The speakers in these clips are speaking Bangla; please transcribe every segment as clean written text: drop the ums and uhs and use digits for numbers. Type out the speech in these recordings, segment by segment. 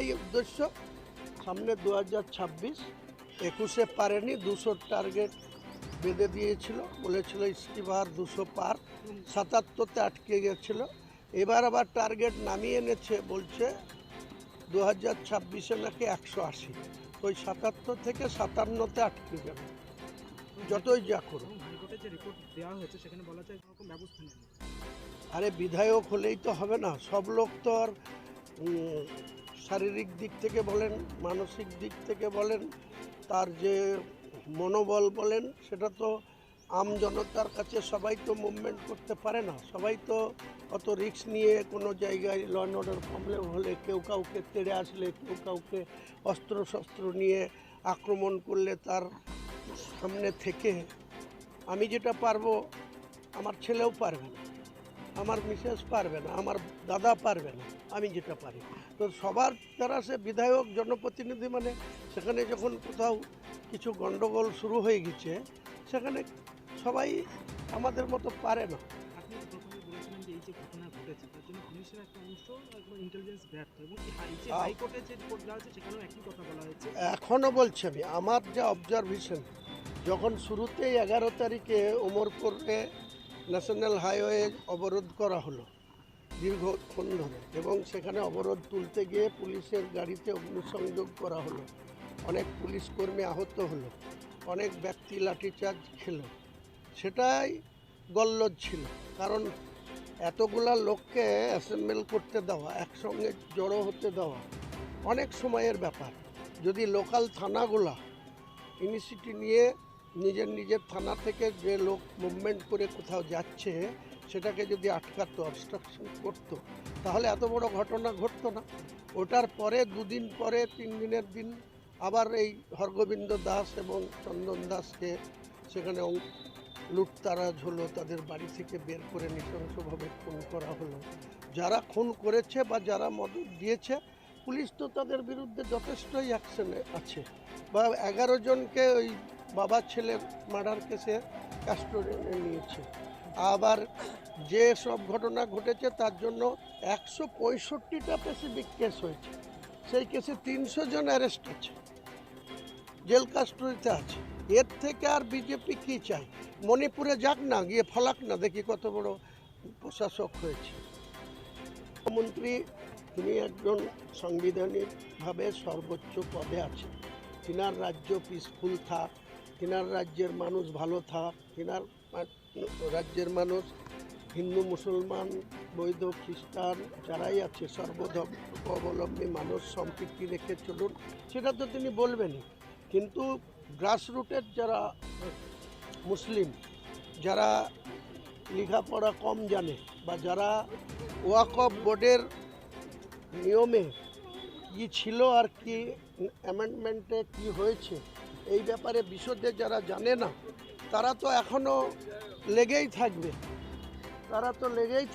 একটাই উদ্দেশ্য, সামনে 2026, 21-এ পারেনি, 200 টার্গেট বেঁধে দিয়েছিল, বলেছিল ইস্তিবার 200 পার, 77-তে আটকে গেছিল। এবার আবার টার্গেট নামিয়ে এনেছে, বলছে 2026-এ নাকি 180, তো ওই 77 থেকে 57-তে আটকে যাবে যতই যা করুন। হাইকোর্টে যে রিপোর্ট দেওয়া হয়েছে সেখানে বলা যায় কোনো রকম ব্যবস্থা নেই। আরে বিধায়ক হলেই তো হবে না, সব লোক তো আর শারীরিক দিক থেকে বলেন, মানসিক দিক থেকে বলেন, তার যে মনোবল বলেন, সেটা তো আম জনতার কাছে সবাই তো মুভমেন্ট করতে পারে না। সবাই তো অত রিস্ক নিয়ে কোনো জায়গায় ল অ্যান্ড অর্ডার প্রবলেম হলে, কেউ কাউকে তেড়ে আসলে, কেউ কাউকে অস্ত্র শস্ত্র নিয়ে আক্রমণ করলে তার সামনে থেকে আমি যেটা পারবো আমার ছেলেও পারবে না, আমার মিসেস পারবে না, আমার দাদা পারবে না, আমি যেটা পারি। তো সবার দ্বারা সে বিধায়ক জনপ্রতিনিধি, মানে সেখানে যখন কোথাও কিছু গণ্ডগোল শুরু হয়ে গেছে, সেখানে সবাই আমাদের মতো পারে না। আপনি প্রথমে বলেছিলেন যে এই যে ঘটনা ঘটেছে তার জন্য পুলিশের একটা অংশ একদম ইন্টেলিজেন্স ব্যর্থ, এবং এই যে হাইকোর্টে যে রিপোর্ট দেওয়া হয়েছে সেখানেও একই কথা বলা হয়েছে। এখনও বলছি আমি, আমার যা অবজারভেশন, যখন শুরুতেই 11 তারিখে ওমরপুরে ন্যাশনাল হাইওয়ে অবরোধ করা হলো দীর্ঘক্ষণ ধরে, এবং সেখানে অবরোধ তুলতে গিয়ে পুলিশের গাড়িতে অগ্নিসংযোগ করা হলো, অনেক পুলিশ কর্মী আহত হলো, অনেক ব্যক্তি লাঠিচার্জ খেলো, সেটাই গল্লদ ছিল। কারণ এতগুলা লোককে অ্যাসেম্বল করতে দেওয়া, একসঙ্গে জড়ো হতে দেওয়া অনেক সময়ের ব্যাপার। যদি লোকাল থানাগুলা ইনিশিয়েটিভ নিয়ে নিজের নিজের থানা থেকে যে লোক মুভমেন্ট করে কোথাও যাচ্ছে সেটাকে যদি আটকাতো, অবস্ট্রাকশন করতো, তাহলে এত বড় ঘটনা ঘটতো না। ওটার পরে 2 দিন পরে, 3 দিনের দিন আবার এই হরগোবিন্দ দাস এবং চন্দন দাসকে সেখানে লুটতারাজ হলো, তাদের বাড়ি থেকে বের করে নৃশংসভাবে খুন করা হলো। যারা খুন করেছে বা যারা মদত দিয়েছে, পুলিশ তো তাদের বিরুদ্ধে যথেষ্টই অ্যাকশনে আছে, বা 11 জনকে ওই বাবা ছেলের মার্ডার কেসে কাস্টোডিয়ানে নিয়েছে। আবার যে সব ঘটনা ঘটেছে তার জন্য 165টা স্পেসিফিক কেস হয়েছে, সেই কেসে 300 জন অ্যারেস্ট আছে, জেল কাস্টোডিতে আছে। এর থেকে আর বিজেপি কী চায়? মণিপুরে যাক না, গিয়ে ফলাক না, দেখি কত বড় প্রশাসক হয়েছে। মুখ্যমন্ত্রী তিনি একজন সাংবিধানিকভাবে সর্বোচ্চ পদে আছেন, তিনার রাজ্য পিসফুল থাক, তিনার রাজ্যের মানুষ ভালো থাক, তিনার রাজ্যের মানুষ হিন্দু মুসলমান বৌদ্ধ খ্রিস্টান যারাই আছে সর্বধর্মাবলম্বী মানুষ সম্প্রীতি রেখে চলুন, সেটা তো তিনি বলবেনই। কিন্তু গ্রাসরুটের যারা মুসলিম, যারা লেখাপড়া কম জানে, বা যারা ওয়াকফ বোর্ডের নিয়মে কী ছিল আর কি অ্যামেন্ডমেন্টে কি হয়েছে এই ব্যাপারে বিশদে যারা জানে না, তারা তো এখনও লেগেই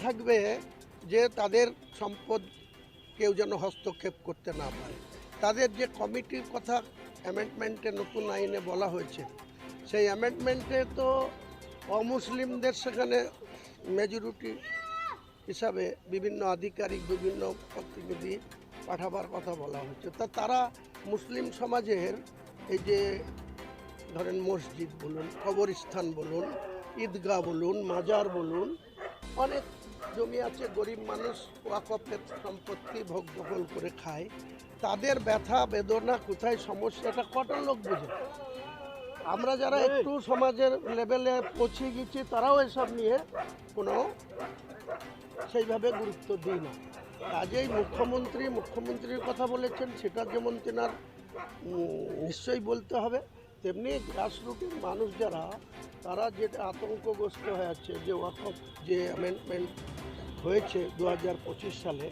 থাকবে, যে তাদের সম্পদ কেউ যেন হস্তক্ষেপ করতে না পারে। তাদের যে কমিটির কথা অ্যামেন্ডমেন্টে নতুন আইনে বলা হয়েছে, সেই অ্যামেন্ডমেন্টে তো অমুসলিমদের সেখানে মেজরিটি হিসাবে বিভিন্ন আধিকারিক, বিভিন্ন প্রতিনিধি পাঠাবার কথা বলা হয়েছে। তারা মুসলিম সমাজের এই যে ধরেন মসজিদ বলুন, কবরস্থান বলুন, ঈদগাহ বলুন, মাজার বলুন, অনেক জমি আছে, গরিব মানুষ ওয়াকফের সম্পত্তি ভোগ দখল করে খায়, তাদের ব্যথা বেদনা কোথায়, সমস্যাটা কটা লোক বোঝে? আমরা যারা একটু সমাজের লেভেলে পৌঁছে গেছি তারাও এসব নিয়ে কোনো সেইভাবে গুরুত্ব দিই না। কাজেই মুখ্যমন্ত্রীর কথা বলেছেন, সেটা যেমন তেনার নিশ্চয়ই বলতে হবে, তেমনি গ্রাসরুটের মানুষ যারা, তারা যেটা আতঙ্কগ্রস্ত হয়ে আছে যে ওয়াকফ যে অ্যামেন্ডমেন্ট হয়েছে 2025 সালে,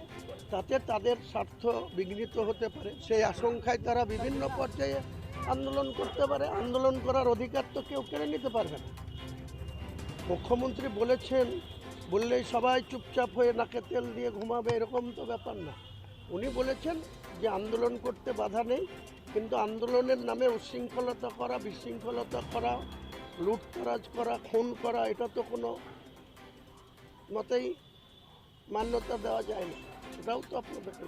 তাতে তাদের স্বার্থ বিঘ্নিত হতে পারে, সেই আশঙ্কায় তারা বিভিন্ন পর্যায়ে আন্দোলন করতে পারে। আন্দোলন করার অধিকার তো কেউ কেড়ে নিতে পারবে না। মুখ্যমন্ত্রী বলেছেন বললেই সবাই চুপচাপ হয়ে নাকে তেল দিয়ে ঘুমাবে, এরকম তো ব্যাপার না। উনি বলেছেন যে আন্দোলন করতে বাধা নেই, কিন্তু আন্দোলনের নামে উচ্ছৃঙ্খলতা করা, বিশৃঙ্খলতা করা, লুটতরাজ করা, খুন করা, এটা তো কোনো মতেই মান্যতা দেওয়া যায় না। সেটাও তো আপনাদেরকে